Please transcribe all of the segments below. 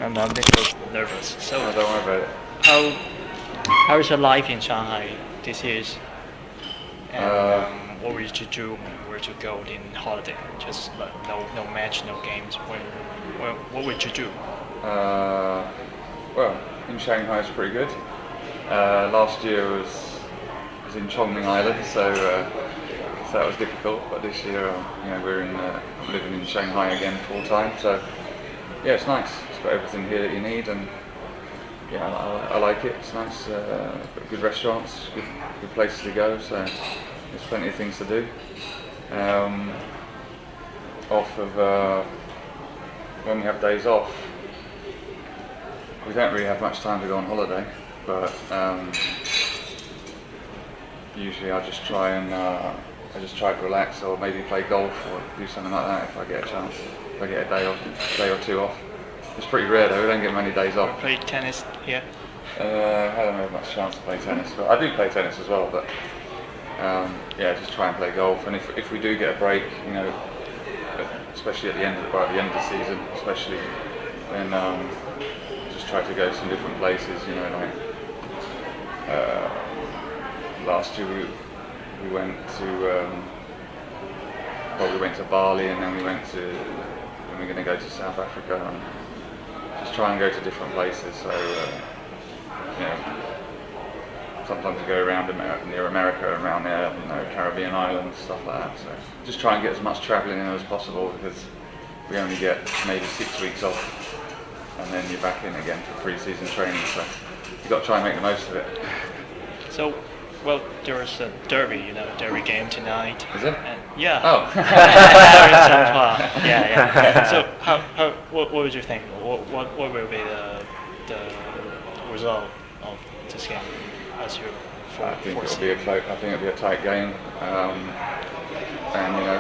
I'm a little nervous. So, No, don't worry about it. how is your life in Shanghai this year? And Uh, what would you do? Where to go in holiday? Just like, no match, no games. What would you do? Uh, well, in Shanghai is pretty good. Last year was in Chongming Island, so that was difficult. But this year, we're living in Shanghai again full time. So yeah, it's nice. It's got everything here that you need, and yeah, I like it. It's nice. Got good restaurants, good places to go. So there's plenty of things to do. Um, off of when we have days off, we don't really have much time to go on holiday, but usually I just try to relax or maybe play golf or do something like that if I get a chance. If I get a day or two off. It's pretty rare though. We don't get many days off. Play tennis here. I don't have much chance to play tennis, but I do play tennis as well. But yeah, just try and play golf. And if we do get a break, especially at the end of the season, especially then just try to go to some different places. Like last year we went to we went to Bali, and then we're going to go to South Africa, and just try and go to different places. So sometimes we go around near America, around there, Caribbean islands, stuff like that. So just try and get as much travelling in as possible, because we only get maybe 6 weeks off, and then you're back in again for pre-season training. So you've got to try and make the most of it. So, well, there's a derby game tonight. Is it? And, yeah. Oh. yeah. So, what would you think? What will be the result of this game as you I think foresee? it'll be a tight game, and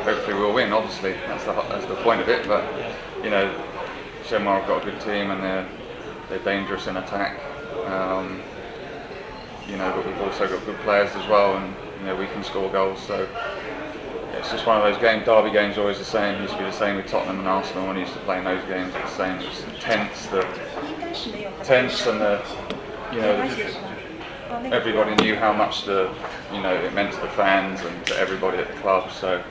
hopefully we'll win. Obviously, that's the point of it. But Shenhua have got a good team, and they're dangerous in attack. But we've also got good players as well, and we can score goals. So it's just one of those games. Derby games are always the same. It used to be the same with Tottenham and Arsenal when we used to play in those games. It's the same. It's tense, and everybody knew how much it meant to the fans and to everybody at the club. So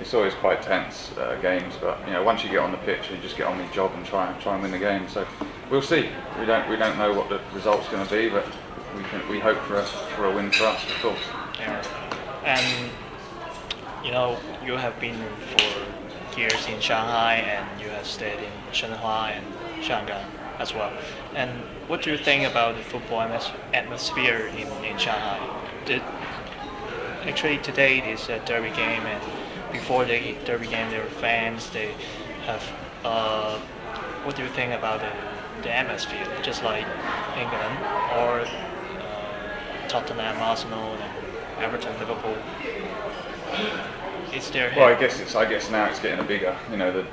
it's always quite tense games. But once you get on the pitch, you just get on with your job and try and win the game. So we'll see. We don't know what the result's going to be, but we hope for a win for us, of course. Yeah. And you have been for years in Shanghai, and you have stayed in Shenhua and Shanghai as well. And what do you think about the football atmosphere in Shanghai? Actually, today is a derby game, and before the derby game, there were fans. They have. What do you think about the atmosphere? Just like England or Tottenham, Arsenal, and Everton, Liverpool. Is there? Well, I guess now it's getting bigger. The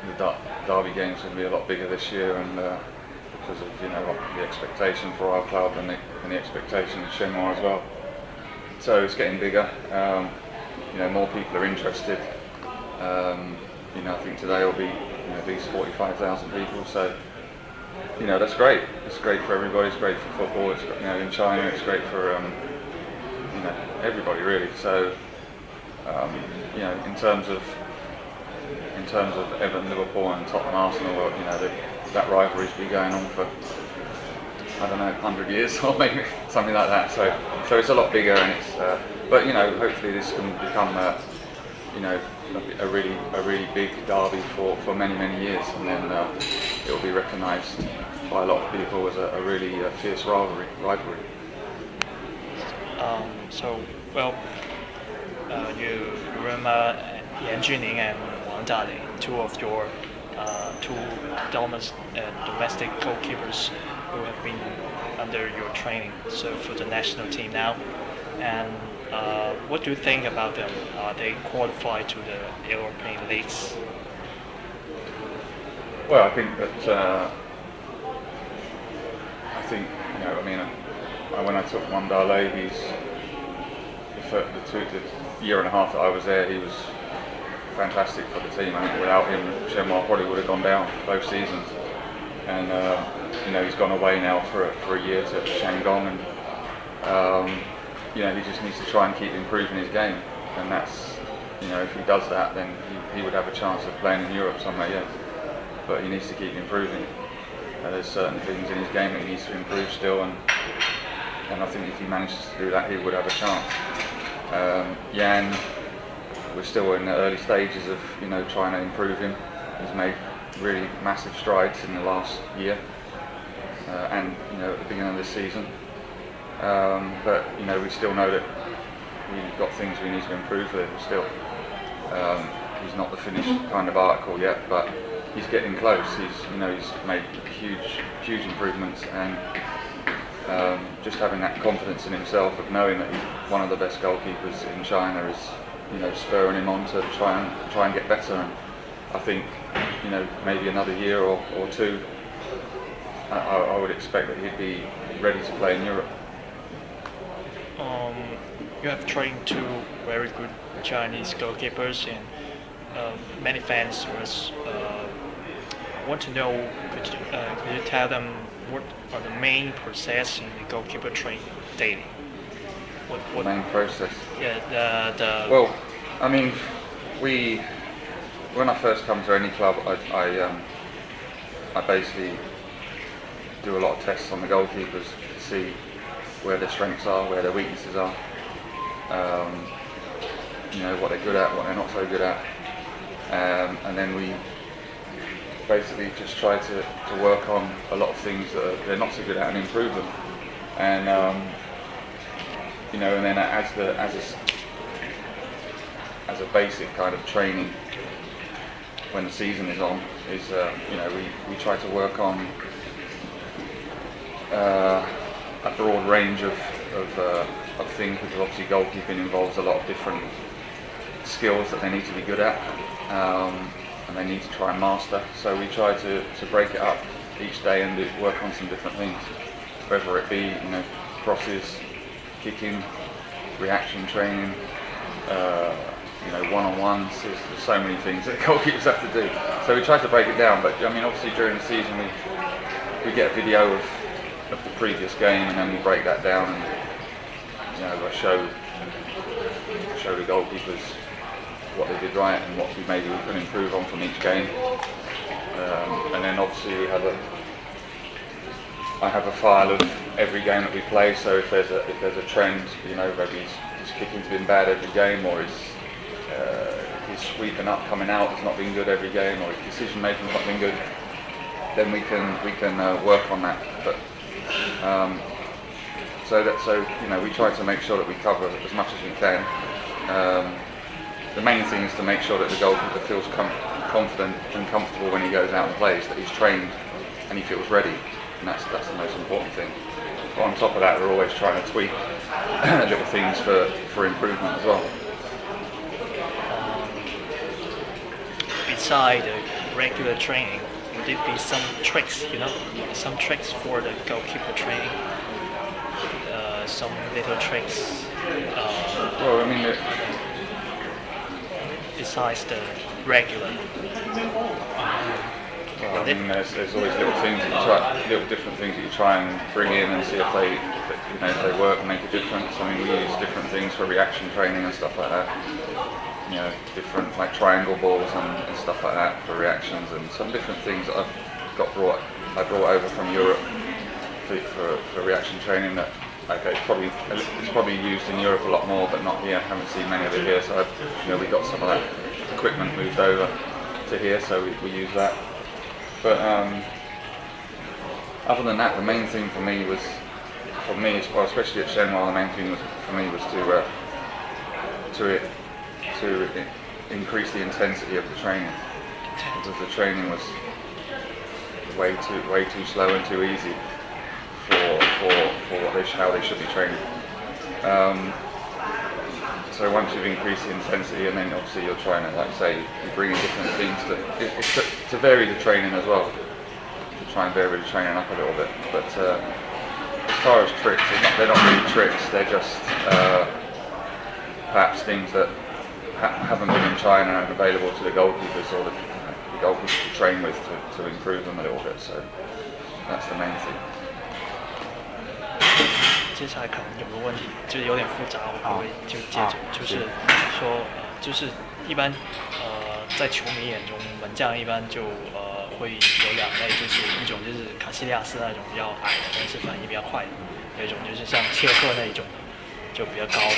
derby game's going to be a lot bigger this year, and because of the expectation for our club and the expectation of Shenhua as well. So it's getting bigger. More people are interested. I think today will be at least 45,000 people. So that's great. It's great for everybody. It's great for football. It's in China. It's great for everybody really. So in terms of Everton, Liverpool, and Tottenham, Arsenal, that rivalry's been going on for 100 years or maybe something like that. So it's a lot bigger, and it's but hopefully this can become a really big derby for many years, and then it will be recognised by a lot of people as a really fierce rivalry. You remember Yan Juning and Wang Daling, two of your domestic goalkeepers who have been under your training, so for the national team now. And what do you think about them? Are they qualified to the European leagues? Well, I think that when I took Wandale, the year and a half that I was there, he was fantastic for the team. I think without him, Shenhua probably would have gone down both seasons. and he's gone away now for a year to Shandong, and he just needs to try and keep improving his game, and that's if he does that, then he would have a chance of playing in Europe somewhere, yes. But he needs to keep improving. There's certain things in his game that he needs to improve still, and I think if he manages to do that, he would have a chance. Yan, we're still in the early stages of trying to improve him. He's made really massive strides in the last year, and at the beginning of this season. But we still know that we've got things we need to improve with him still. He's not the finished kind of article yet, but he's getting close. He's made huge improvements, and just having that confidence in himself of knowing that he's one of the best goalkeepers in China is spurring him on to try and get better. And I think maybe another year or two, I would expect that he'd be ready to play in Europe. You have trained two very good Chinese goalkeepers, and many fans want to know. Could you tell them what are the main process in the goalkeeper training daily? What main process? Yeah, the. Well, I mean, when I first come to any club, I basically do a lot of tests on the goalkeepers to see where their strengths are, where their weaknesses are, what they're good at, what they're not so good at, and then we basically just try to work on a lot of things that they're not so good at and improve them, and and then as a basic kind of training when the season is on is we try to work on a broad range of things, because obviously goalkeeping involves a lot of different skills that they need to be good at, and they need to try and master. So we try to break it up each day and work on some different things, whether it be crosses, kicking, reaction training, one-on-ones. There's so many things that goalkeepers have to do. So we try to break it down, but I mean obviously during the season we get a video of the previous game, and then we break that down, and I show the goalkeepers what they did right and what maybe we can improve on from each game. And then obviously I have a file of every game that we play. So if there's a trend, maybe his kicking's been bad every game, or his sweeping up, coming out has not been good every game, or his decision making's not been good, then we can work on that. But we try to make sure that we cover as much as we can. The main thing is to make sure that the goalkeeper feels confident and comfortable when he goes out and plays, that he's trained and he feels ready, and that's the most important thing. But on top of that, we're always trying to tweak little things for improvement as well. Beside the regular training, would there be some tricks, for the goalkeeper training? Some little tricks. Well, I mean, besides the regular. Well, I mean, there's always little things that you try, little different things that you try and bring in and see if they work and make a difference. I mean, we use different things for reaction training and stuff like that. Different like triangle balls and stuff like that for reactions, and some different things that I brought over from Europe for reaction training. That it's probably used in Europe a lot more, but not here. I haven't seen many of it here, so we got some of that equipment moved over to here, so we use that. But other than that, the main thing for me, especially at Shenhua, the main thing for me was to increase the intensity of the training, because the training was way too slow and too easy for how they should be training. So once you've increased the intensity, and then obviously you're trying to, like say, you bring in different things to vary the training as well, to try and vary the training up a little bit. But as far as tricks, they're not really tricks. They're just perhaps things that haven't been in China and available to the goalkeepers, or the goalkeepers to train with to improve them a little bit. So that's the main thing. 接下来可能有个问题，就是有点复杂，我不会就接着，就是说，就是一般在球迷眼中，门将一般就会有两类，就是一种就是卡西利亚斯那种比较矮的，但是反应比较快的，有一种就是像切尔克那一种的，就比较高的。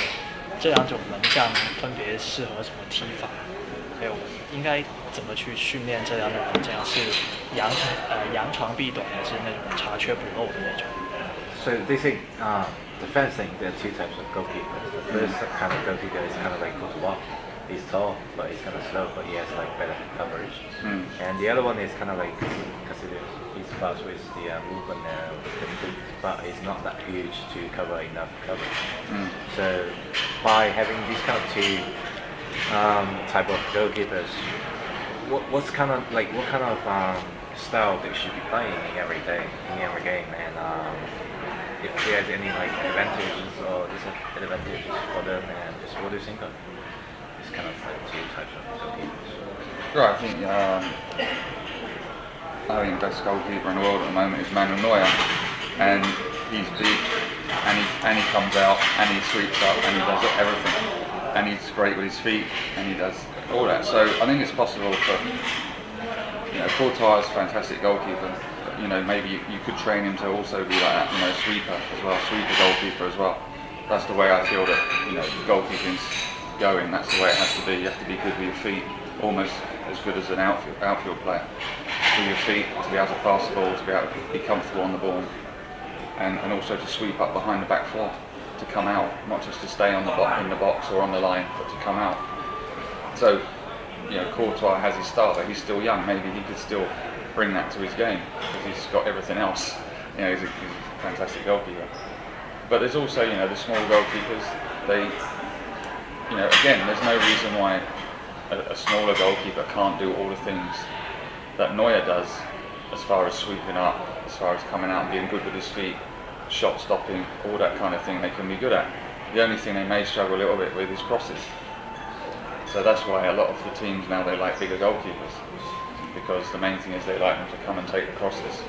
这两种门将分别适合什么踢法？还有应该怎么去训练这样的门将？是扬长避短，还是那种查缺补漏的那种？ So they say defense thing. There are two types of goalkeepers. The first kind of goalkeeper is kind of like Courtois. He's tall, but he's kind of slow, but he has like better coverage. And the other one is kind of like Casillas. He's fast with the movement with the feet, but he's not that huge to cover enough coverage. So by having these kind of two type of goalkeepers, what kind of style they should be playing in every game, and if there's any like advantages or disadvantages for them, and just what do you think of this kind of like two types of goalkeepers? Right, I think the best goalkeeper in the world at the moment is Manuel Neuer, and he's big, and he comes out, and he sweeps up, and he does everything, and he's great with his feet, and he does all that. So I think it's possible for, Courtois is a fantastic goalkeeper. But, maybe you could train him to also be like that, sweeper as well, sweeper goalkeeper as well. That's the way I feel that, goalkeeping's going. That's the way it has to be. You have to be good with your feet, almost as good as an outfield player. With your feet, to be able to pass the ball, to be able to be comfortable on the ball, and also to sweep up behind the back four, to come out, not just to stay in the box or on the line, but to come out. So, Courtois has his style, but he's still young. Maybe he could still bring that to his game because he's got everything else. He's a fantastic goalkeeper. But there's also, the small goalkeepers. They, again, there's no reason why a smaller goalkeeper can't do all the things that Neuer does, as far as sweeping up, as far as coming out and being good with his feet, shot stopping, all that kind of thing. They can be good at. The only thing they may struggle a little bit with is crosses. So that's why a lot of the teams now, they like bigger goalkeepers, because the main thing is they like them to come and take the crosses,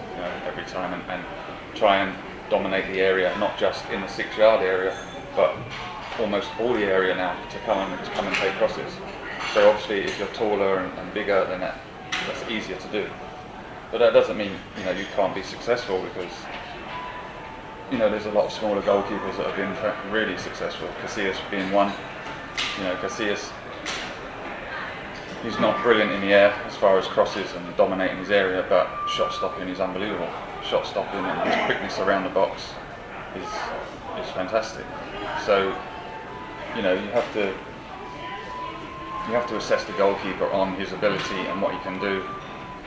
every time and try and dominate the area, not just in the 6-yard area, but almost all the area now to come and take crosses. So obviously, if you're taller and bigger, then that's easier to do. But that doesn't mean you can't be successful, because there's a lot of smaller goalkeepers that have been really successful. Casillas being one. Casillas, he's not brilliant in the air as far as crosses and dominating his area, but shot stopping is unbelievable. Shot stopping and his quickness around the box is fantastic. So you have to assess the goalkeeper on his ability and what he can do,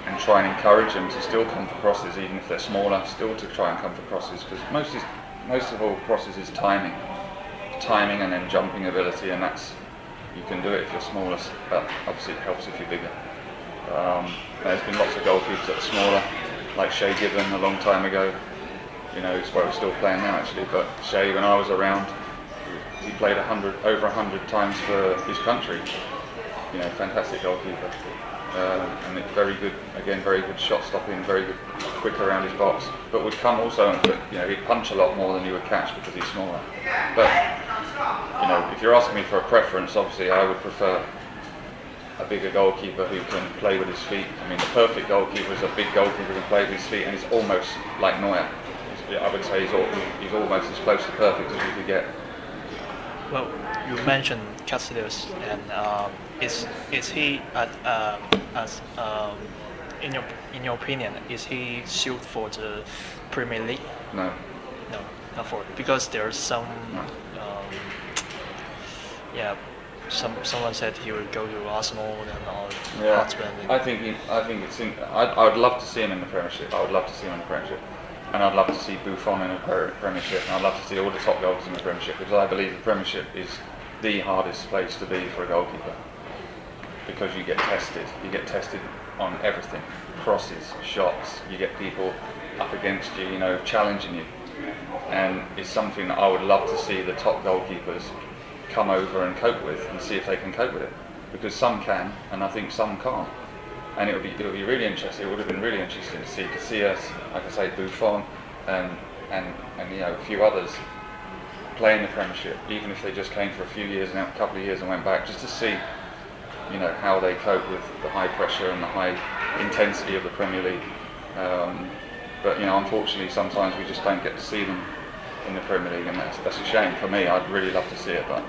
and try and encourage him to still come for crosses, even if they're smaller, still to try and come for crosses, because most of all crosses is timing and then jumping ability, and you can do it if you're smaller, but obviously it helps if you're bigger. There's been lots of goalkeepers that are smaller, like Shea Given a long time ago. He's still playing now actually, but Shea, when I was around, he played over 100 times for his country. Fantastic goalkeeper. And it's very good, again, very good shot stopping, very good, quick around his box, but would come also and he'd punch a lot more than he would catch because he's smaller. But if you're asking me for a preference, obviously I would prefer a bigger goalkeeper who can play with his feet. I mean, the perfect goalkeeper is a big goalkeeper who can play with his feet, and he's almost like Neuer. I would say he's almost as close to perfect as you could get. Well, you mentioned Casillas, and is he in your opinion, is he suited for the Premier League? No, not for, because there's some someone said he would go to Arsenal and all. I would love to see him in the Premiership. And I'd love to see Buffon in the Premiership, and I'd love to see all the top goals in the Premiership, because I believe the Premiership is the hardest place to be for a goalkeeper, because you get tested on everything, crosses, shots, you get people up against you, challenging you, and it's something that I would love to see the top goalkeepers come over and cope with, and see if they can cope with it, because some can, and I think some can't. and it would be really interesting. It would have been really interesting to see us, like I say, Buffon and a few others play in the Premiership, even if they just came for a few years and a couple of years and went back, just to see how they cope with the high pressure and the high intensity of the Premier League. But unfortunately, sometimes we just don't get to see them in the Premier League, and that's a shame for me. I'd really love to see it, but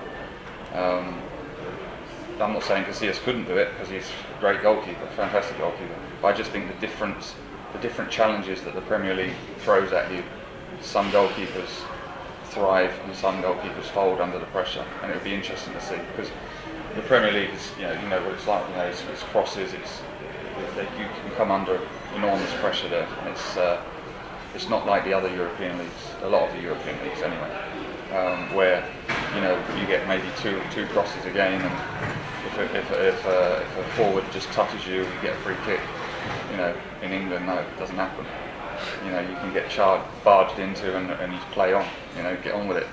I'm not saying Casillas couldn't do it, because he's a great goalkeeper, fantastic goalkeeper. But I just think the different challenges that the Premier League throws at you. Some goalkeepers thrive and some goalkeepers fold under the pressure, and it would be interesting to see, because the Premier League is, you know what it's like. It's crosses. You can come under enormous pressure there, and it's not like the other European leagues. A lot of the European leagues, anyway, where you get maybe two crosses a game, and if a forward just touches you, you get a free kick. In England, no, it doesn't happen. You can get barged into and you play on. Get on with it.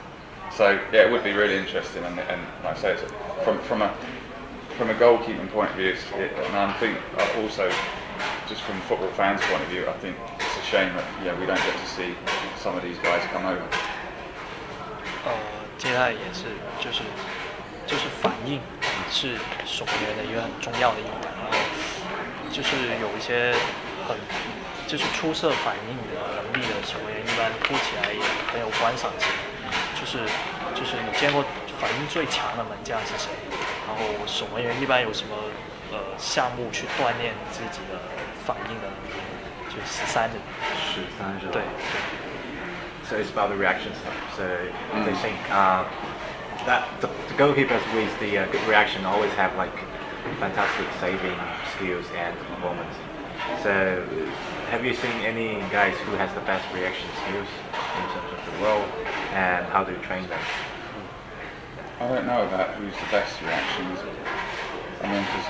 So yeah, it would be really interesting, and like I say, it's from a goalkeeping point of view, and I think also just from football fans' point of view, I think it's a shame that we don't get to see some of these guys come over. 接下来也是就是反应是守门员的一个很重要的一环，然后就是有一些就是出色反应的能力的守门员，一般扑起来也很有观赏性。就是你见过反应最强的门将是谁？然后守门员一般有什么项目去锻炼自己的反应的能力？就13人。13是吧？对。So it's about the reaction stuff. So they think that the goalkeepers with the good reaction always have like fantastic saving skills and performance. So have you seen any guys who has the best reaction skills in terms of the role, and how do you train them? I don't know about who's the best reactions. I mean, because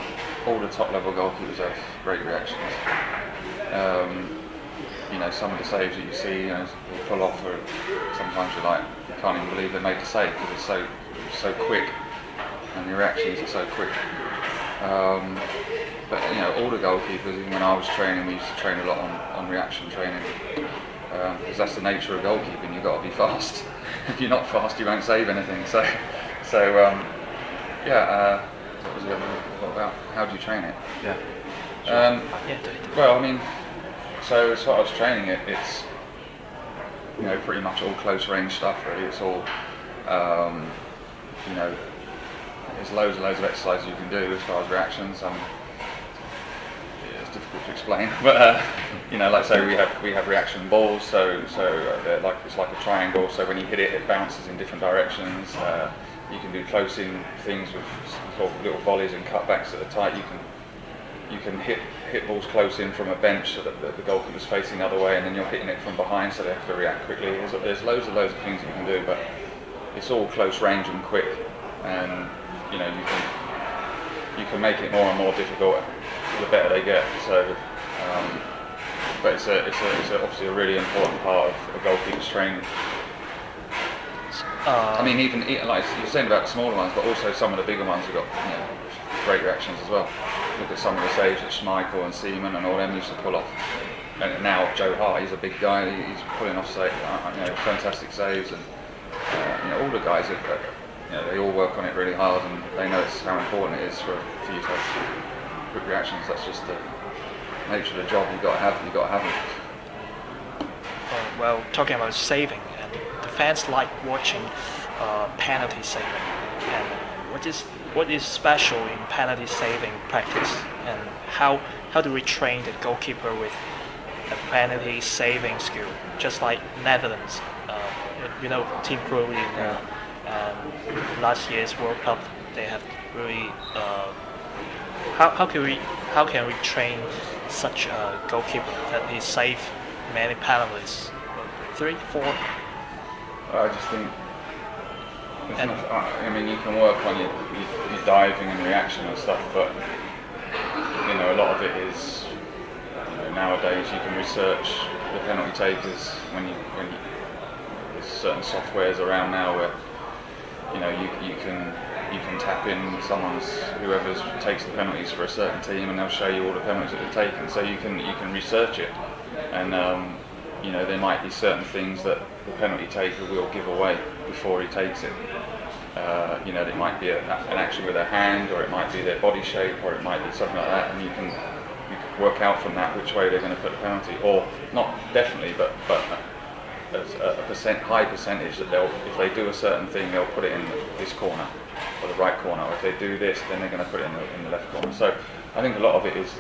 all the top level goalkeepers have great reactions. Some of the saves that you see, pull off, or sometimes you can't even believe they made the save because it's so quick, and the reactions are so quick. But all the goalkeepers, even when I was training, we used to train a lot on reaction training, because that's the nature of goalkeeping. You've got to be fast. If you're not fast, you won't save anything. So what was the other one about? How do you train it? Yeah. Well, I mean, so as far as training it, it's pretty much all close range stuff. Really, it's all there's loads and loads of exercises you can do as far as reactions. It's difficult to explain, but like I say, we have reaction balls. So it's like a triangle. So when you hit it, it bounces in different directions. You can do close-in things with sort of little volleys and cutbacks that are tight. You can hit balls close in from a bench so that the goalkeeper's facing the other way, and then you're hitting it from behind, so they have to react quickly. There's loads of things you can do, but it's all close range and quick, and you can make it more and more difficult the better they get. So, but it's obviously a really important part of a goalkeeper's training. I mean, even like you're saying about the smaller ones, but also some of the bigger ones have got great reactions as well. Look at some of the saves that Schmeichel and Seaman and all them used to pull off. And now Joe Hart, he's a big guy. He's pulling off fantastic saves, and all the guys they all work on it really hard, and they know how important it is for you to have quick reactions. That's just the nature of the job. You've got to have it. Well, talking about saving, and the fans like watching penalty saving. And what is special in penalty saving practice, and how do we train the goalkeeper with a penalty saving skill, just like Netherlands? Team Krul in last year's World Cup, they have really. How can we train such a goalkeeper that he save many penalties? 3, 4. I just think. I mean, you can work on your diving and reaction and stuff, but a lot of it is nowadays you can research the penalty takers when you there's certain softwares around now where you can you can tap in whoever's takes the penalties for a certain team, and they'll show you all the penalties that they've taken. So you can research it, and there might be certain things that the penalty taker will give away before he takes it. It might be an action with their hand, or it might be their body shape, or it might be something like that, and you can work out from that which way they're going to put the penalty, or not definitely, but there's a high percentage that if they do a certain thing, they'll put it in this corner or the right corner. Or if they do this, then they're going to put it in the left corner. So I think a lot of it is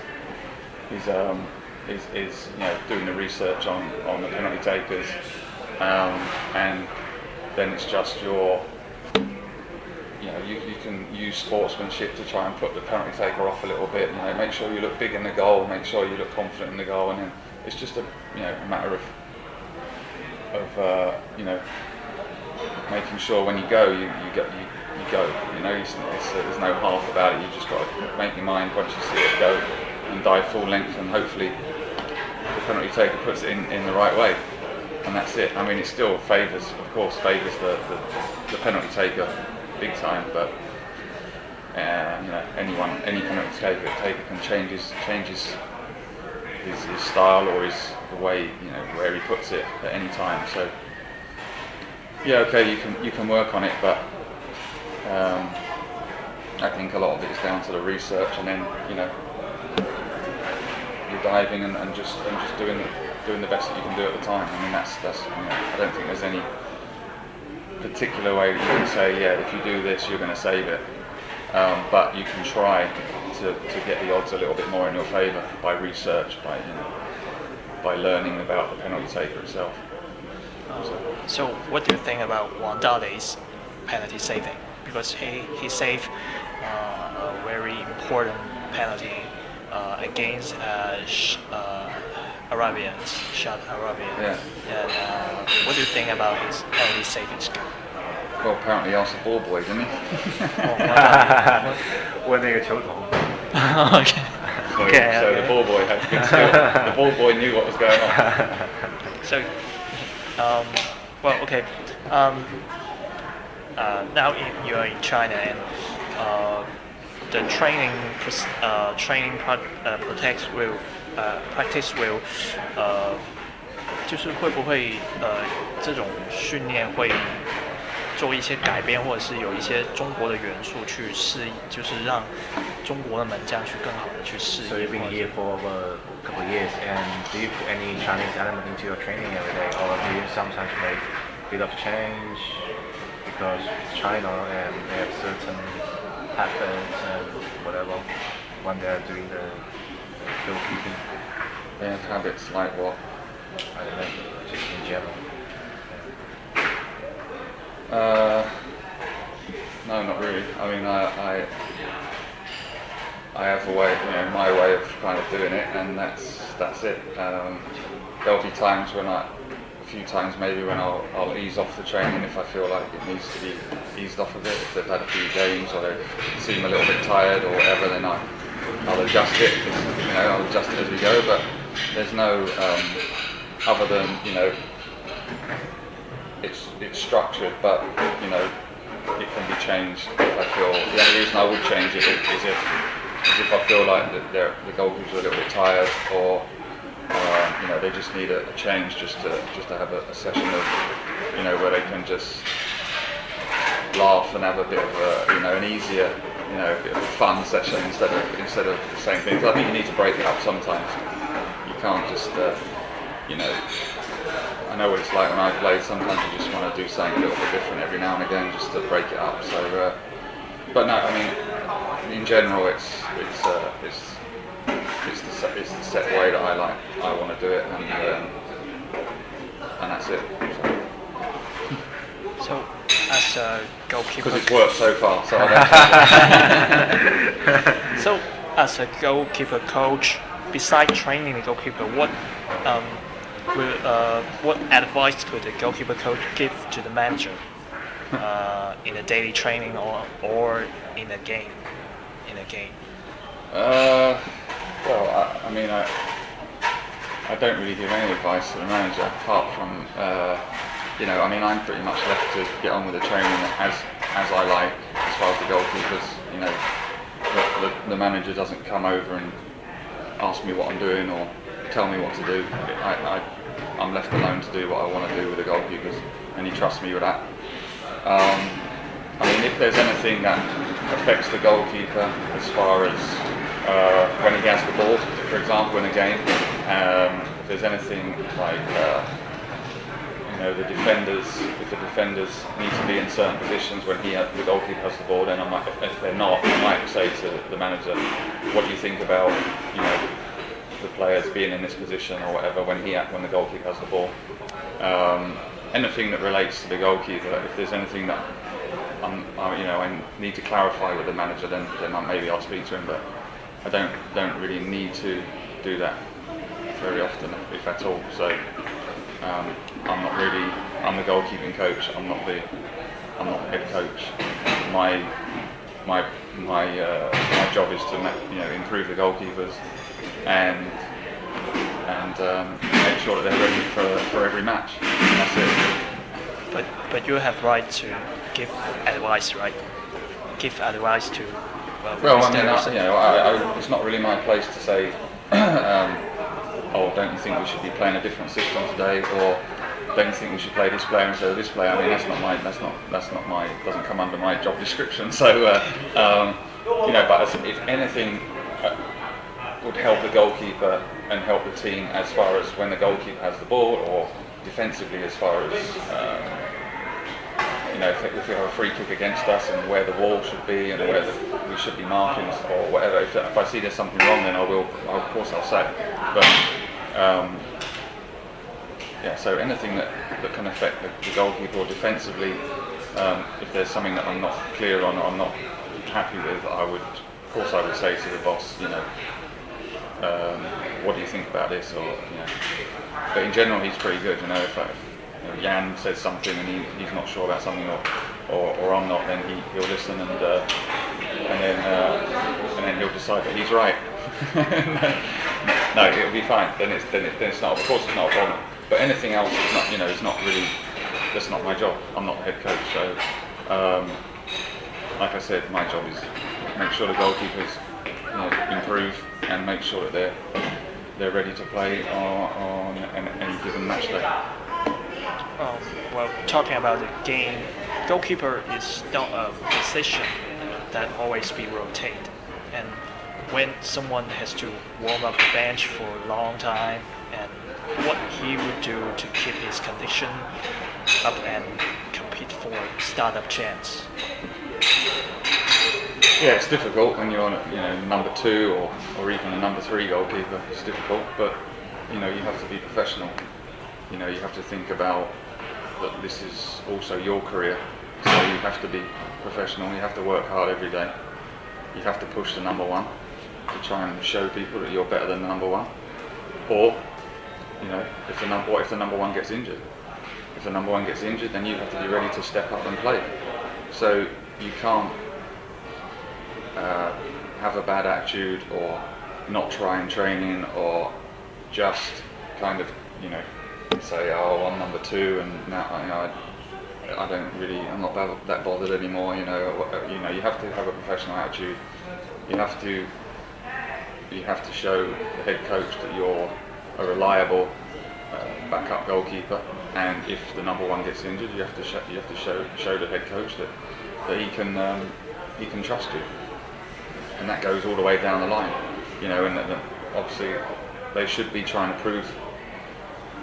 doing the research on the penalty takers, and then it's just you can use sportsmanship to try and put the penalty taker off a little bit. Make sure you look big in the goal, make sure you look confident in the goal, and then it's just a matter of making sure when you go, you go. There's no half about it. You just got to make your mind once you see it go and dive full length, and hopefully the penalty taker puts it in the right way, and that's it. I mean, it still favours the penalty taker big time, but any penalty taker can change his style or the way where he puts it at any time. So you can work on it, but I think a lot of it is down to the research, and then you're diving and just doing the best that you can do at the time. I mean, that's I don't think there's any particular way that you can say, if you do this, you're going to save it. But you can try to get the odds a little bit more in your favour by research, by learning about the penalty taker itself. So what do you think about Wang Dalei's penalty saving? Because he saved a very important penalty against Arabians, shot Arabian. Yeah. And what do you think about his penalty saving skill? Well, apparently he asked the ball boy, didn't he? 问那个球童。Okay. So the ball boy had good skill. The ball boy knew what was going on. So, okay. Now you're in China, and the practice will 就是会不会这种训练会做一些改变，或者是有一些中国的元素去适应，就是让中国的门将去更好的去适应。So you've been here for a couple of years, and do you put any Chinese element into your training every day, or do you sometimes make a bit of change because it's China and they have certain habits and whatever when they are doing the goalkeeping? They have habits like what? I don't know, just in general. No, not really. I mean, I have a way, my way of kind of doing it, and that's it. There'll be times a few times maybe when I'll ease off the training if I feel like it needs to be eased off a bit. If they've had a few games or they seem a little bit tired or whatever, then I'll adjust it. I'll adjust it as we go. But there's no other than it's structured, but it can be changed if I feel. The only reason I would change it is if I feel like the goalkeepers are a little bit tired, or they just need a change, just to have a session of where they can just laugh and have a bit of an easier, a bit of a fun session instead of the same things. I think you need to break it up sometimes. You can't just I know what it's like when I play. Sometimes you just want to do something a little bit different every now and again, just to break it up. So, but no, I mean, in general, it's the set way that I want to do it, and that's it. So as a goalkeeper, because it's worked so far, so I don't. So as a goalkeeper coach, besides training the goalkeeper, what advice could the goalkeeper coach give to the manager in a daily training or in a game? Well, I mean, I don't really give any advice to the manager apart from, I mean, I'm pretty much left to get on with the training as I like, as far as the goalkeepers, you know, the manager doesn't come over and ask me what I'm doing or tell me what to do. I'm left alone to do what I want to do with the goalkeepers, and he trusts me with that. I mean, if there's anything that affects the goalkeeper as far as when he has the ball, for example, in a game, if there's anything like you know, the defenders, if the defenders need to be in certain positions when the goalkeeper has the ball, then I might, if they're not, I might say to the manager, what do you think about, you know, the players being in this position or whatever when the goalkeeper has the ball. Anything that relates to the goalkeeper, if there's anything that you know, I need to clarify with the manager, then maybe I'll speak to him. But I don't really need to do that very often, if at all. So I'm the goalkeeping coach. I'm not the head coach. My job is to improve the goalkeepers and make sure that they're ready for every match. And that's it. But you have right to give advice, right? Give advice to well, I mean, it's not really my place to say, oh, don't you think we should be playing a different system today, or don't you think we should play this player instead of this player? I mean, that's not my doesn't come under my job description. So you know, but if anything would help the goalkeeper and help the team as far as when the goalkeeper has the ball, or defensively as far as you know, if we have a free kick against us and where the wall should be and where we should be marking or whatever. If I see there's something wrong, then of course I'll say. But yeah, so anything that can affect the goalkeeper or defensively, if there's something that I'm not clear on or I'm not happy with, I would say to the boss, you know, what do you think about this, or you know. But in general, he's pretty good. You know, if Jan says something and he's not sure about something, or I'm not, then he'll listen and then he'll decide that he's right. No, it'll be fine. Then it's not. Of course, it's not a problem. But anything else is not. You know, it's not really. That's not my job. I'm not the head coach. So, like I said, my job is make sure the goalkeepers improve and make sure that they're ready to play on any given match day. Well, talking about the game, goalkeeper is not a position that always be rotated. And when someone has to warm up the bench for a long time, and what he would do to keep his condition up and compete for startup chance. Yeah, it's difficult when you're on number 2 or even a number 3 goalkeeper. It's difficult, but you have to be professional. You have to think about that this is also your career, so you have to be professional. You have to work hard every day. You have to push the number 1 to try and show people that you're better than the number 1. Or, if the number 1 gets injured, then you have to be ready to step up and play. So you can't have a bad attitude or not try in training or just kind of say, oh, I'm number 2 and now I'm not that bothered anymore. You have to have a professional attitude. You have to show the head coach that you're a reliable backup goalkeeper, and if the number 1 gets injured, you have to show the head coach that he can trust you. And that goes all the way down the line, and that obviously they should be trying to prove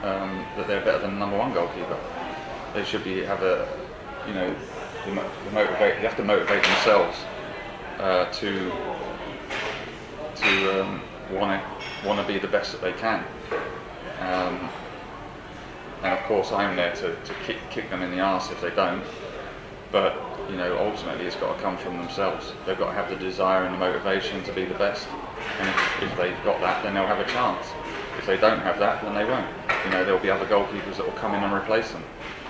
that they're better than the number 1 goalkeeper. They should be have a, you have to motivate themselves to want to be the best that they can. And of course, I'm there to kick them in the arse if they don't. But ultimately, it's got to come from themselves. They've got to have the desire and the motivation to be the best. And if they've got that, then they'll have a chance. If they don't have that, then they won't. There'll be other goalkeepers that will come in and replace them,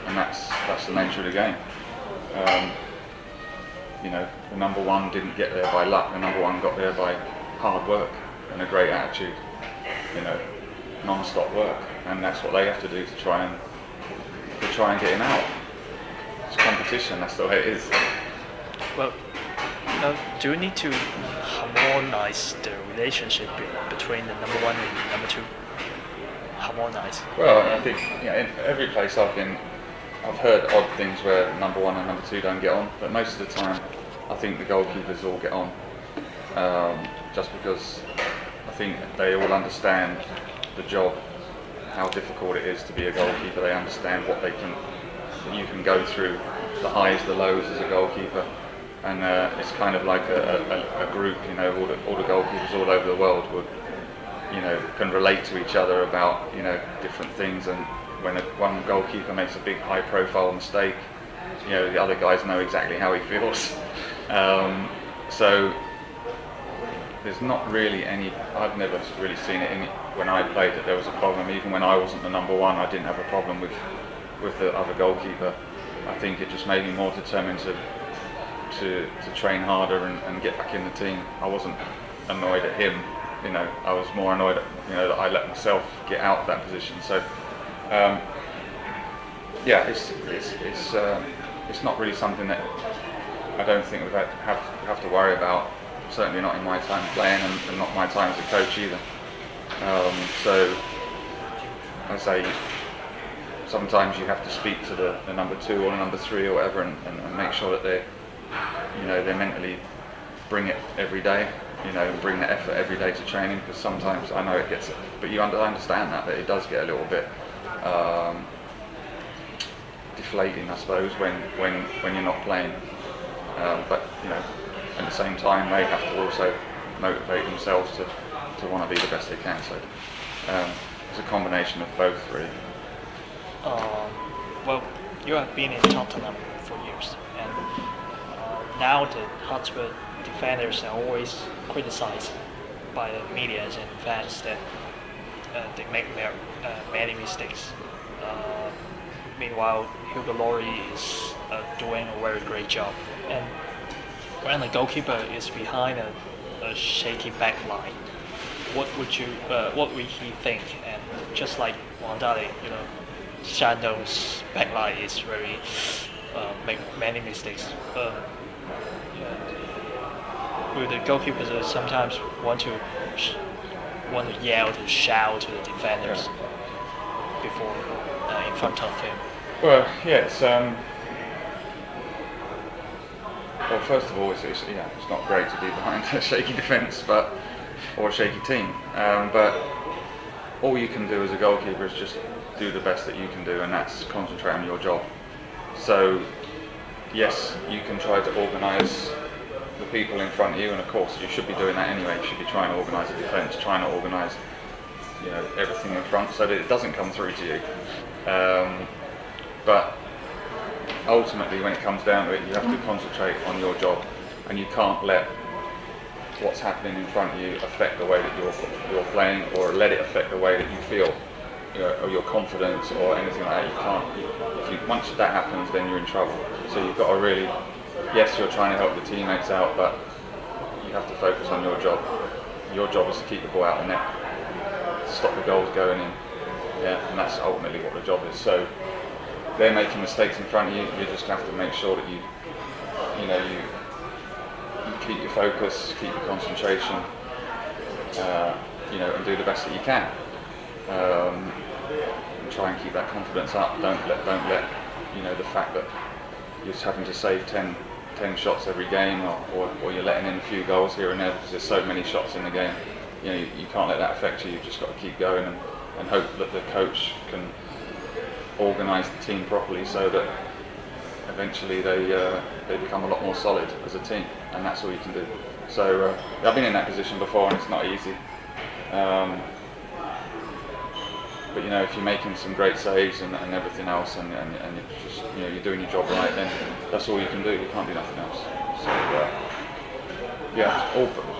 and that's the nature of the game. The number 1 didn't get there by luck. The number 1 got there by hard work and a great attitude. Non-stop work, and that's what they have to do to try and get him out. It's competition. That's the way it is. Well, Do you need to harmonize the relationship between the number one and number two? Harmonize. Well, I think in every place I've been, I've heard odd things where number one and number two don't get on, but most of the time I think the goalkeepers all get on, just because I think they all understand the job, how difficult it is to be a goalkeeper. They understand what that you can go through, the highs, the lows as a goalkeeper, and it's kind of like a group. All the goalkeepers all over the world would, can relate to each other about different things. And when one goalkeeper makes a big high-profile mistake, the other guys know exactly how he feels. So there's not really any. I've never really seen it when I played that there was a problem. Even when I wasn't the number one, I didn't have a problem with the other goalkeeper. I think it just made me more determined to train harder and get back in the team. I wasn't annoyed at him. I was more annoyed at that I let myself get out of that position. So it's not really something that I don't think we have to worry about. Certainly not in my time playing, and not my time as a coach either. So I say sometimes you have to speak to the number two or the number three or whatever, and make sure that they mentally bring it every day, bring the effort every day to training. Because sometimes I know it gets, but you understand that it does get a little bit deflating, I suppose, when you're not playing. But at the same time, they have to also motivate themselves to want to be the best they can. So it's a combination of both, really. Well, you have been in Tottenham for years, and now the Hotspur defenders are always criticized by the media and fans that they make many mistakes. Meanwhile, Hugo Lloris is doing a very great job. And when a goalkeeper is behind a shaky back line, what would he think? And just like Wandale, Shandong's back line is very make many mistakes. Will the goalkeepers sometimes want to yell, to shout to the defenders before in front of him? Well, yeah, it's well, first of all, it's not great to be behind a shaky defence, or a shaky team. But all you can do as a goalkeeper is just do the best that you can do, and that's concentrate on your job. So, yes, you can try to organise the people in front of you, and of course you should be doing that anyway. You should be trying to organise a defence, trying to organise everything in front so that it doesn't come through to you. But ultimately, when it comes down to it, you have to concentrate on your job, and you can't let what's happening in front of you affect the way that you're playing, or let it affect the way that you feel, or your confidence, or anything like that. You can't. Once that happens, then you're in trouble. So you've got to really, yes, you're trying to help the teammates out, but you have to focus on your job. Your job is to keep the ball out of the net, stop the goals going in. And that's ultimately what the job is. So they're making mistakes in front of you. You just have to make sure that you keep your focus, keep your concentration, and do the best that you can. And try and keep that confidence up. Don't let the fact that you're just having to save 10 shots every game, or you're letting in a few goals here and there because there's so many shots in the game. You can't let that affect you. You've just got to keep going and hope that the coach can organise the team properly so that eventually they become a lot more solid as a team, and that's all you can do. So I've been in that position before, and it's not easy. But if you're making some great saves and everything else, and you're just you're doing your job right, then that's all you can do. You can't do nothing else.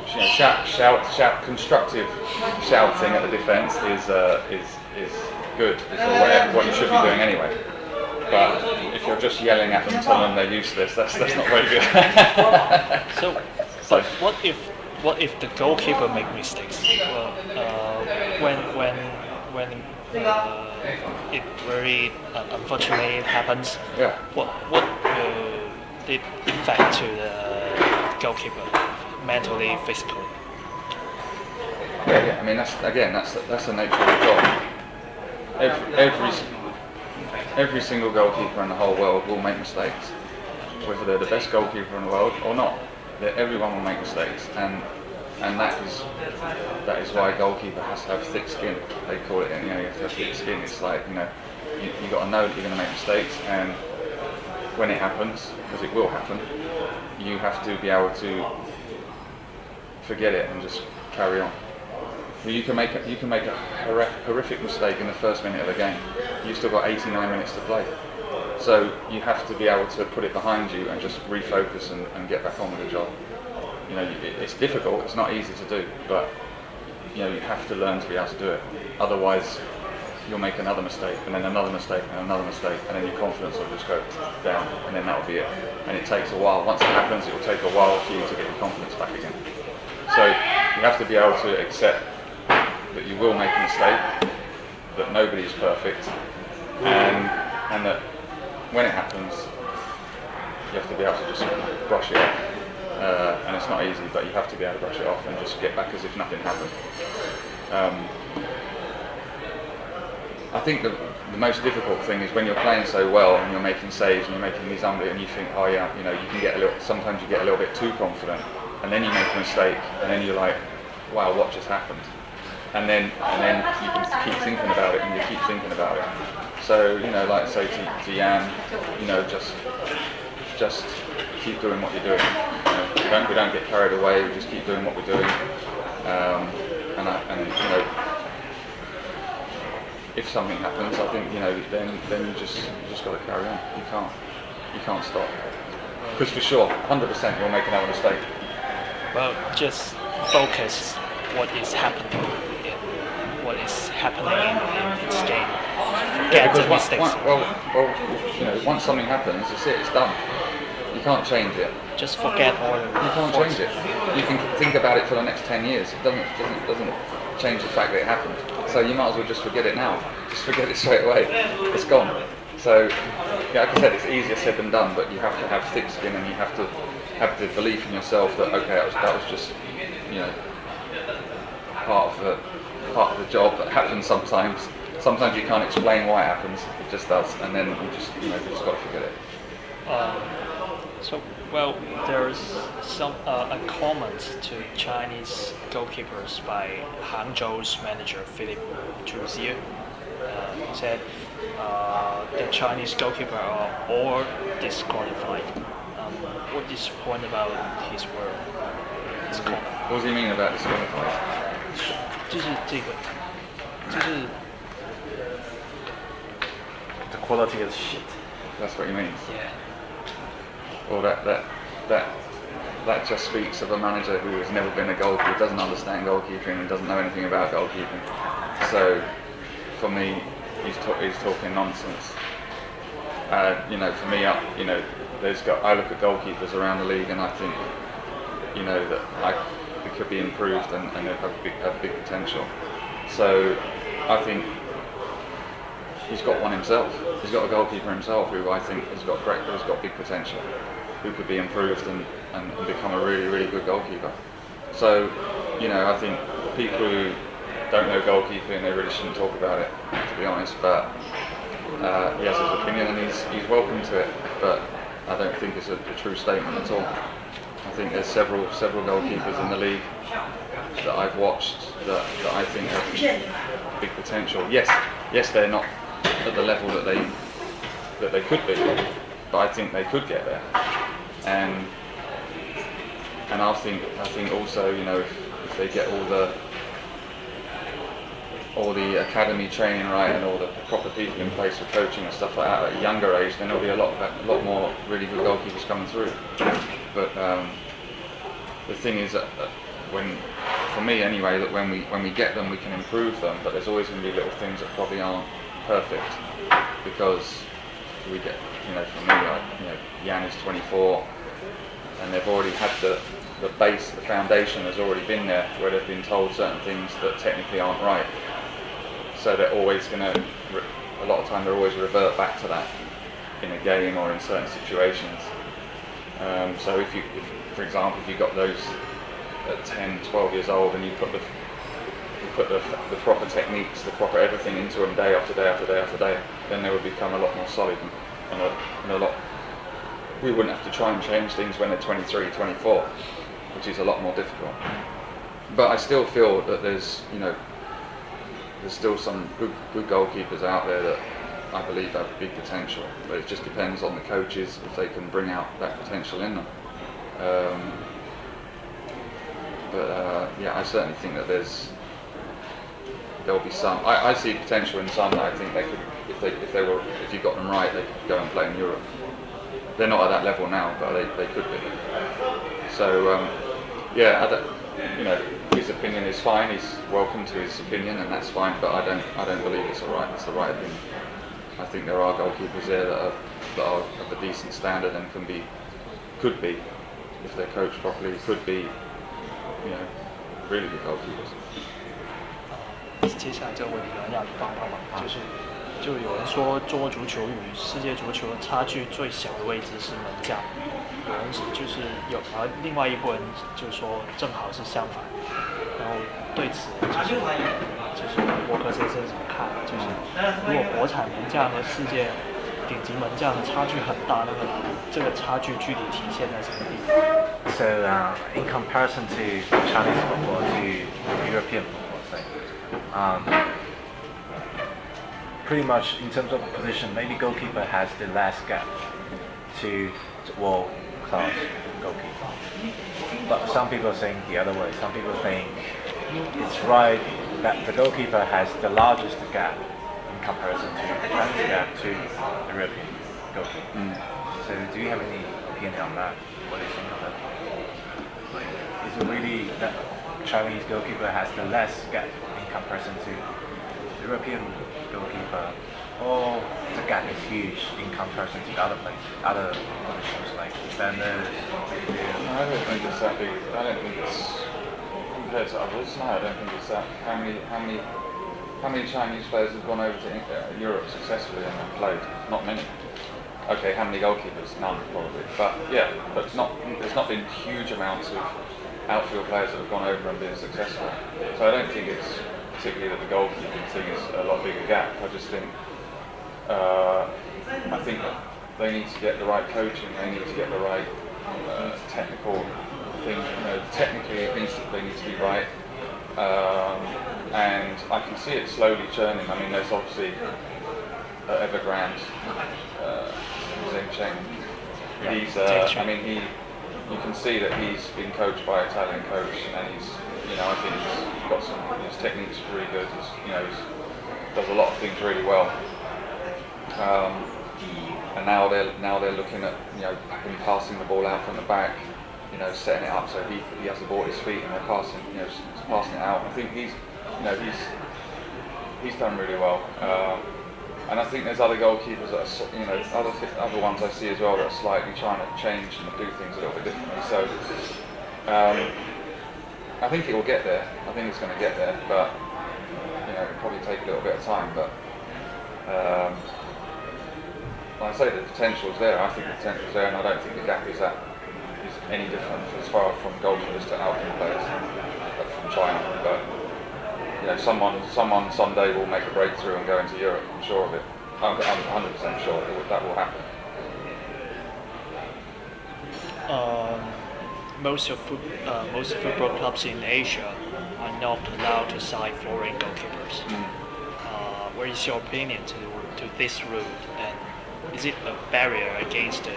So shout, constructive shouting at the defence is good. It's what you should be doing anyway. But if you're just yelling at them, telling them they're useless, that's not very good. But what if the goalkeeper make mistakes? Well, when it very unfortunately happens. Yeah. What did affect to goalkeeper, mentally, physically. Yeah. I mean, that's the nature of the job. Every single goalkeeper in the whole world will make mistakes, whether they're the best goalkeeper in the world or not. Everyone will make mistakes, and that is why a goalkeeper has to have thick skin. They call it, you have to have thick skin. It's like, you got to know that you're going to make mistakes, and when it happens, because it will happen, you have to be able to forget it and just carry on. You can make a horrific mistake in the first minute of the game. You've still got 89 minutes to play, so you have to be able to put it behind you and just refocus and get back on with the job. It's difficult. It's not easy to do, but you have to learn to be able to do it. Otherwise, you'll make another mistake, and then another mistake, and another mistake, and then your confidence will just go down, and then that'll be it. And it takes a while. Once it happens, it will take a while for you to get your confidence back again. So you have to be able to accept that you will make a mistake, that nobody is perfect, and that when it happens, you have to be able to just brush it off. And it's not easy, but you have to be able to brush it off and just get back as if nothing happened. I think the most difficult thing is when you're playing so well and you're making saves and you're making these and you think, oh yeah, you can get sometimes you get a little bit too confident, and then you make a mistake, and then you're like, wow, what just happened? And then you can keep thinking about it, and you keep thinking about it. So, like say to Jan, just keep doing what you're doing. We don't get carried away. We just keep doing what we're doing. If something happens, I think then you just got to carry on. You can't stop. Because for sure, 100% you'll make another mistake. Well, just focus what is happening in this game. Forget the mistakes. Once something happens, it's done. You can't change it. Just forget all. You can't change it. You can think about it for the next 10 years. It doesn't change the fact that it happened. So you might as well just forget it now. Just forget it straight away. It's gone. So, like I said, it's easier said than done, but you have to have thick skin, and you have to have the belief in yourself that that was just part of the job that happens sometimes. Sometimes you can't explain why it happens. It just does, and then you just got to forget it. There's a comment to Chinese goalkeepers by Hangzhou's manager Philip Troussier. He said the Chinese goalkeeper are all disqualified. What is your point about his word? His comment? What does he mean about disqualified? 就是 The quality is shit. That's what he means. yeah. Well, that just speaks of a manager who has never been a goalkeeper, doesn't understand goalkeeping, and doesn't know anything about goalkeeping. So, for me, he's talking nonsense. For me, I look at goalkeepers around the league, and I think, that it could be improved, and they have big potential. So, I think he's got one himself. He's got a goalkeeper himself who I think has got big potential, who could be improved and become a really, really good goalkeeper. So, I think people who don't know goalkeeping, they really shouldn't talk about it, to be honest. But he has his opinion, and he's welcome to it. But I don't think it's a true statement at all. I think there's several goalkeepers in the league that I've watched that I think have big potential. Yes, they're not at the level that they could be, but I think they could get there. And I think also, if they get all the academy training right and all the proper people in place for coaching and stuff like that at a younger age, then there'll be a lot more really good goalkeepers coming through. But the thing is that for me anyway, that when we get them, we can improve them. But there's always going to be little things that probably aren't perfect, because we get, for me, Jan is 24, and they've already had the base, the foundation has already been there, where they've been told certain things that technically aren't right. So they're always going to, a lot of time they're always revert back to that in a game or in certain situations. So if for example, if you got those at 10, 12 years old, and you put the proper techniques, the proper everything into them day after day after day after day, then they would become a lot more solid and a lot. We wouldn't have to try and change things when they're 23, 24, which is a lot more difficult. But I still feel that there's still some good goalkeepers out there that I believe have big potential. But it just depends on the coaches if they can bring out that potential in them. I certainly think that there'll be some. I see potential in some that I think they could, if you got them right, they could go and play in Europe. They're not at that level now, but they could be. So his opinion is fine. He's welcome to his opinion, and that's fine. But I don't believe it's the right thing. I think there are goalkeepers there that are of a decent standard and could be, if they're coached properly, could be, really good goalkeepers. 接下来这个问题可能让你帮忙，就有人说中国足球与世界足球差距最小的位置是门将，有人就是而另外一部分就是说正好是相反，然后对此就是沃克先生怎么看？就是如果国产门将和世界顶级门将的差距很大，那么这个差距具体体现在什么地方 So in comparison to Chinese football to European football, say, pretty much in terms of position, maybe goalkeeper has the last gap to world-class goalkeeper. But some people think the other way. Some people think it's right that the goalkeeper has the largest gap in comparison to the Chinese gap to the European goalkeeper. So do you have any opinion on that? What do you think of that? Like, is it really that Chinese goalkeeper has the less gap in comparison to the European goalkeeper, or the gap is huge in comparison to other positions like defenders? I don't think it's that big. I don't think it's compared to others. No, I don't think it's that. How many Chinese players have gone over to Europe successfully and played? Not many. Okay, how many goalkeepers? None, probably. But there's not been huge amounts of outfield players that have gone over and been successful. So I don't think it's particularly that the goalkeeping thing is a lot bigger gap. I just think that they need to get the right coaching. They need to get the right technical thing. Technically they need to be right. And I can see it slowly churning. I mean, there's obviously Evergrande, Zheng Cheng. He's, you can see that he's been coached by an Italian coach, and he's, I think he's got his technique's really good. He does a lot of things really well. And now they're looking at him passing the ball out from the back, setting it up so he has the ball at his feet and they're passing it out. I think he's done really well. And I think there's other goalkeepers that are, other ones I see as well that are slightly trying to change and do things a little bit differently. So I think it will get there. I think it's going to get there, but it'll probably take a little bit of time. But like I say, the potential's there. I think the potential's there, and I don't think the gap is any different as far from goalkeepers to outfield players from China. But someone someday will make a breakthrough and go into Europe. I'm sure of it. I'm 100% sure that will happen. Most football clubs in Asia are not allowed to sign foreign goalkeepers. What is your opinion to this rule, and is it a barrier against the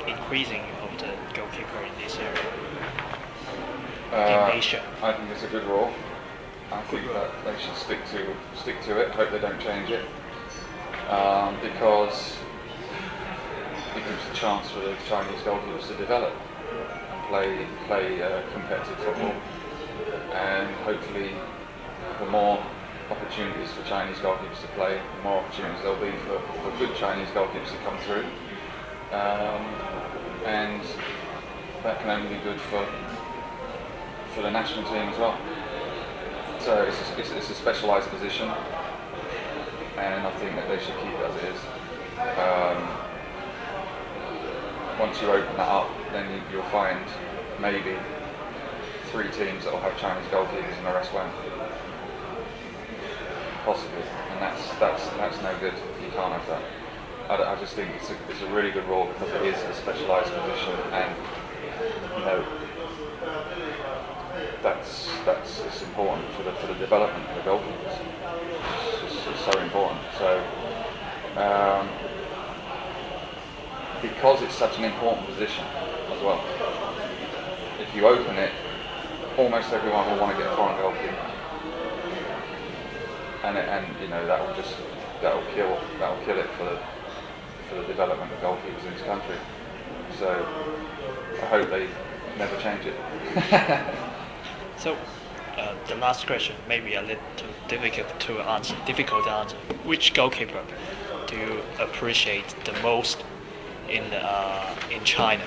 increasing of the goalkeeper in this area in Asia? I think it's a good rule. I think that they should stick to it. Hope they don't change it, because it gives a chance for the Chinese goalkeepers to develop and play competitive football, and hopefully the more opportunities for Chinese goalkeepers to play, the more opportunities there'll be for good Chinese goalkeepers to come through, and that can only be good for the national team as well. So it's a specialised position, and I think that they should keep it as it is. once you open that up, then you'll find maybe 3 teams that will have Chinese goalkeepers and the rest won't. Possibly, and that's no good. You can't have that. I just think it's a really good role because it is a specialised position, and you know that's it's important for the development of the goalkeepers. It's so important. So because it's such an important position as well, if you open it, almost everyone will want to get a foreign goalkeeper. And you know that'll kill it for the development of goalkeepers in this country. So I hope they never change it. So, the last question may be a little difficult to answer. Which goalkeeper do you appreciate the most in China?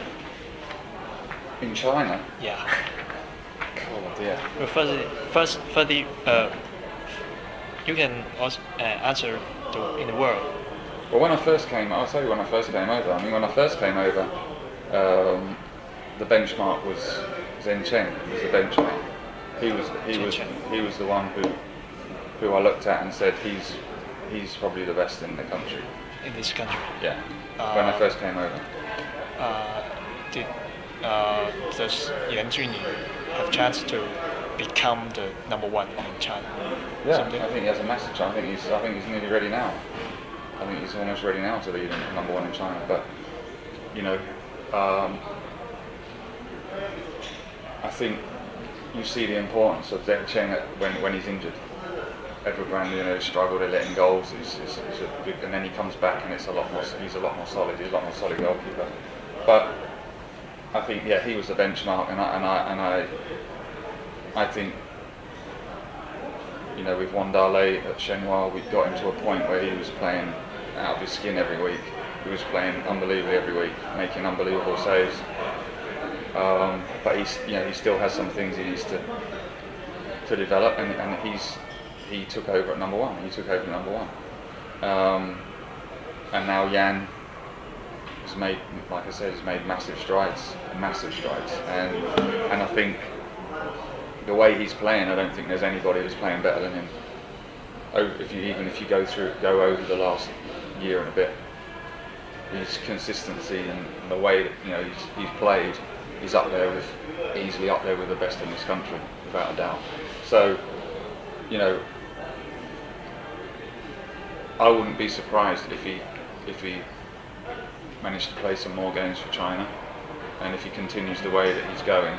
In China? Yeah. Oh dear. Well, you can also answer in the world. Well, when I first came, I'll tell you when I first came over. I mean, when I first came over, the benchmark was Zhen Chen. Was the benchmark. He was the one who I looked at and said he's probably the best in the country. In this country. Yeah. When I first came over. Does Yan Junyi have chance to become the number 1 in China? Yeah, I think he has a massive chance. I think he's nearly ready now. I think he's almost ready now to be number 1 in China. But you know, I think you see the importance of Zheng Chen when he's injured. Everyone struggled at letting goals. It's a big, and then he comes back and he's a lot more solid. He's a lot more solid goalkeeper. But I think he was the benchmark, and I think with Wandale at Shenhua, we got him to a point where he was playing out of his skin every week. He was playing unbelievably every week, making unbelievable saves. But he still has some things he needs to develop, and he took over at number 1. He took over at number 1, and now Yan has made, like I said, massive strides, and I think the way he's playing, I don't think there's anybody who's playing better than him. If you go over the last year and a bit, his consistency and the way that he's played, he's easily up there with the best in this country, without a doubt. So, I wouldn't be surprised if he managed to play some more games for China, and if he continues the way that he's going,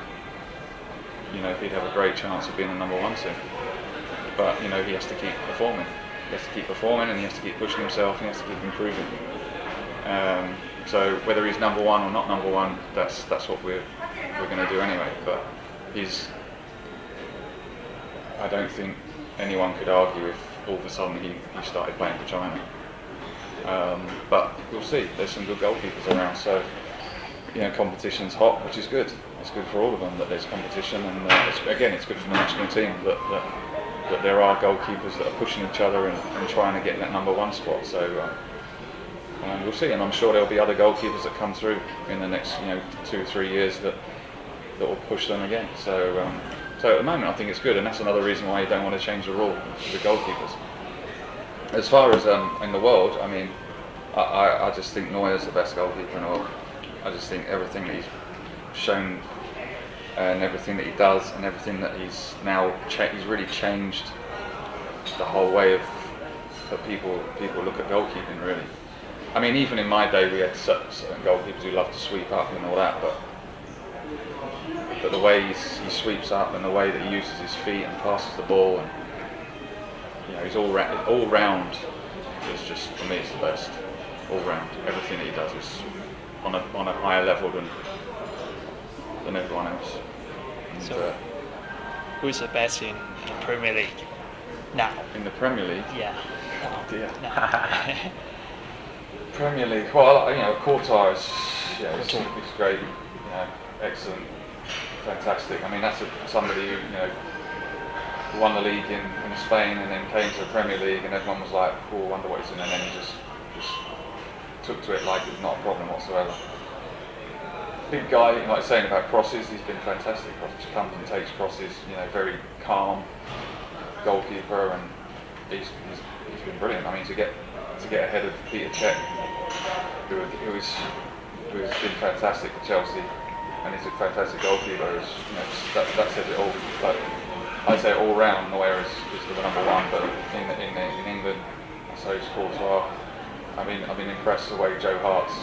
he'd have a great chance of being the number 1 soon. But he has to keep performing. He has to keep performing, and he has to keep pushing himself, and he has to keep improving. So whether he's number 1 or not number 1, that's what we're going to do anyway. But I don't think anyone could argue if all of a sudden he started playing for China. But we'll see. There's some good goalkeepers around, so competition's hot, which is good. It's good for all of them that there's competition, and it's good for the national team that there are goalkeepers that are pushing each other and trying to get that number 1 spot. So we'll see, and I'm sure there'll be other goalkeepers that come through in the next 2 or 3 years that will push them again. So at the moment I think it's good, and that's another reason why you don't want to change the rule for the goalkeepers. As far as in the world, I mean, I just think Neuer's the best goalkeeper in the world. I just think everything that he's shown and everything that he does and everything that he's now he's really changed the whole way of that people look at goalkeeping, really. I mean, even in my day we had certain goalkeepers who loved to sweep up and all that, but the way he sweeps up and the way that he uses his feet and passes the ball, and he's all round is just, for me, it's the best. All round, everything that he does is on a higher level than everyone else. And, so, who's the best in the Premier League now? In the Premier League? Yeah. Oh dear. No. Premier League. Well, Courtois is he's great. Excellent, fantastic. I mean, that's somebody who won the league in Spain and then came to the Premier League, and everyone was like, "Oh, I wonder what he's doing," and then he just took to it like it's not a problem whatsoever. big guy, like saying about crosses, he's been fantastic. He comes and takes crosses, very calm goalkeeper, and he's been brilliant. I mean, to get ahead of Peter Cech, who's been fantastic for Chelsea, and he's a fantastic goalkeeper. That says it all. But I'd say all round, Neuer is the number one, but in England, so is Courtois. I've been impressed the way Joe Hart's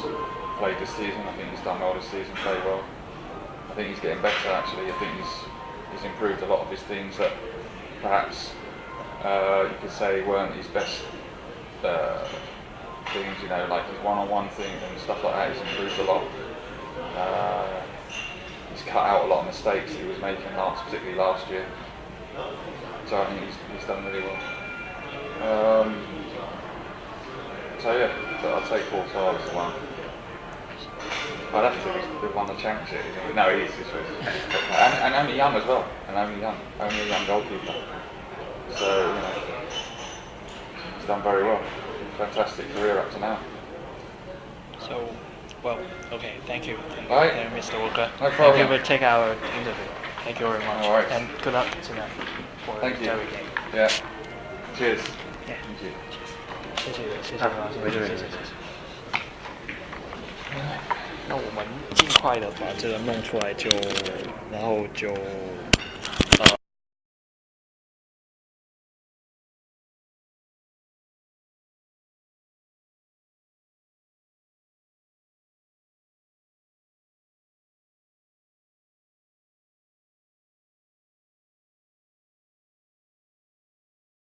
played this season. I think he's done well this season, played well. I think he's getting better actually. I think he's improved a lot of his things that perhaps you could say weren't his best things, like his one-on-one thing and stuff like that. He's improved a lot. He's cut out a lot of mistakes he was making particularly last year. So I think he's done really well. So yeah, but I'd say Courtois is the one. I'd have to say he's won the championship. No, he is. And only young as well. Only a young goalkeeper. So he's done very well. Fantastic career up to now. So, well, okay, thank you. Thank Right. you, Mr. Walker. No problem. Thank you for taking our interview. Thank you very much. All right. And good luck tonight for Thank the you. Derby game. Yeah. Cheers. Yeah. Thank you. 谢谢啊王先生，没事没事谢谢。那我们尽快的把这个弄出来然后就